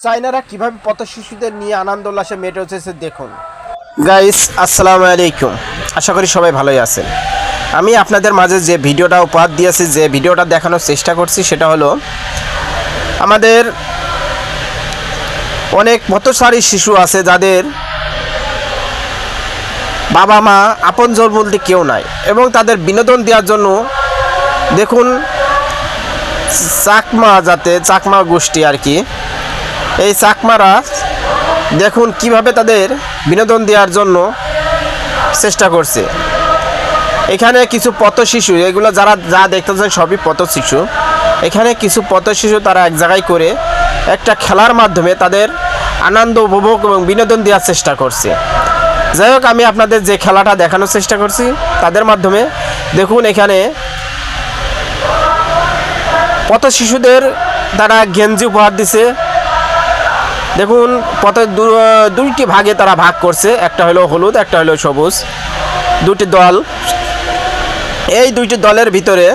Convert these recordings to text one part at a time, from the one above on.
চায়নারা কিভাবে পথ শিশুদের নিয়ে আনন্দ উল্লাসে মেতে উঠেছে দেখুন। গাইস আসসালামু আলাইকুম, আশা করি সবাই ভালোই আছেন। আমি আপনাদের মাঝে যে ভিডিওটা উপহার দিয়েছি, যে ভিডিওটা দেখানোর চেষ্টা করছি, সেটা হলো আমাদের অনেক পথচারী শিশু আছে যাদের বাবা মা আপনজন বলতে কেউ নাই, এবং তাদের বিনোদন দেওয়ার জন্য দেখুন চাকমা গোষ্ঠী আর কি, এই চাকমারা দেখুন কিভাবে তাদের বিনোদন দেওয়ার জন্য চেষ্টা করছে। এখানে কিছু পথ শিশু, এগুলো যা দেখতেছেন সবই পথ শিশু। এখানে কিছু পথ শিশু তারা এক জায়গায় করে একটা খেলার মাধ্যমে তাদের আনন্দ উপভোগ এবং বিনোদন দেওয়ার চেষ্টা করছে। যাই হোক, আমি আপনাদের যে খেলাটা দেখানোর চেষ্টা করছি তাদের মাধ্যমে দেখুন, এখানে পথ শিশুদের তারা গেঞ্জি উপহার দিছে। দেখুন দুইটি ভাগে তারা ভাগ করছে, একটা হলো হলুদ, একটা হলো সবুজ, দুটি দল। এই দুইটি দলের ভিতরে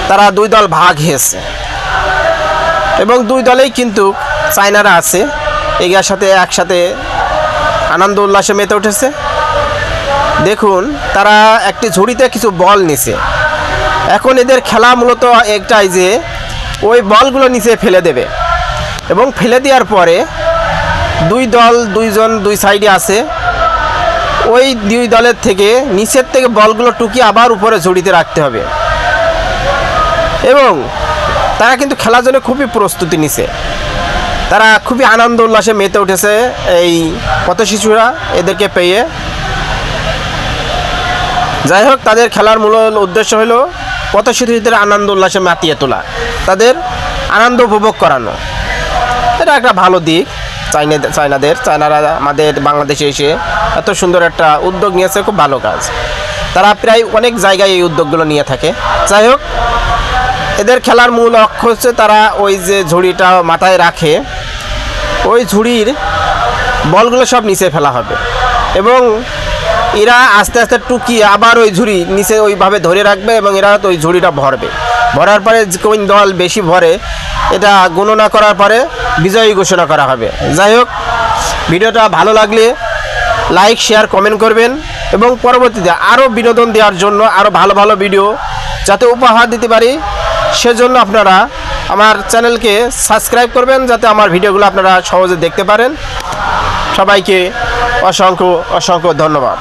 তারা দুই দল ভাগ হয়েছে, এবং দুই দলেই কিন্তু চায়নারা আছে। এগুলোর সাথে একসাথে আনন্দ উল্লাসে মেতে উঠেছে। দেখুন তারা একটি ঝুড়িতে কিছু বল নিছে। এখন এদের খেলা মূলত একটাই যে ওই বলগুলো নিচে ফেলে দেবে, এবং ফেলে দেওয়ার পরে দুইজন দুই সাইডে আছে, ওই দুই দলের থেকে নিচের থেকে বলগুলো টুকিয়ে আবার উপরে ঝুড়িতে রাখতে হবে। এবং তারা কিন্তু খেলার জন্য খুবই প্রস্তুতি নিছে, তারা খুবই আনন্দ উল্লাসে মেতে উঠেছে এই পথ শিশুরা এদেরকে পেয়ে। যাই হোক, তাদের খেলার মূল উদ্দেশ্য হলো পথ শিশুদের আনন্দ উল্লাসে মাতিয়ে তোলা, তাদের আনন্দ উপভোগ করানো। এটা একটা ভালো দিক চায়নারা আমাদের বাংলাদেশে এসে এত সুন্দর একটা উদ্যোগ নিয়েছে, খুব ভালো কাজ। তারা প্রায় অনেক জায়গায় এই উদ্যোগগুলো নিয়ে থাকে। যাই হোক, এদের খেলার মূল লক্ষ্য হচ্ছে তারা ওই যে ঝুড়িটা মাথায় রাখে, ওই ঝুড়ির বলগুলো সব নিচে ফেলা হবে, এবং এরা আস্তে আস্তে টুকিয়ে আবার ওই ঝুড়ি নিচে ওইভাবে ধরে রাখবে, এবং এরা ওই ঝুড়িটা ভরবে। ভরার পরে কোন দল বেশি ভরে এটা গণনা করার পরে বিজয়ী ঘোষণা করা হবে। যাই হোক, ভিডিওটা ভালো লাগলে লাইক, শেয়ার, কমেন্ট করবেন, এবং পরবর্তীতে আরও বিনোদন দেওয়ার জন্য আরও ভালো ভালো ভিডিও যাতে উপহার দিতে পারি, সেজন্য আপনারা আমার চ্যানেলকে সাবস্ক্রাইব করবেন, যাতে আমার ভিডিওগুলো আপনারা সহজে দেখতে পারেন। সবাইকে অসংখ্য ধন্যবাদ।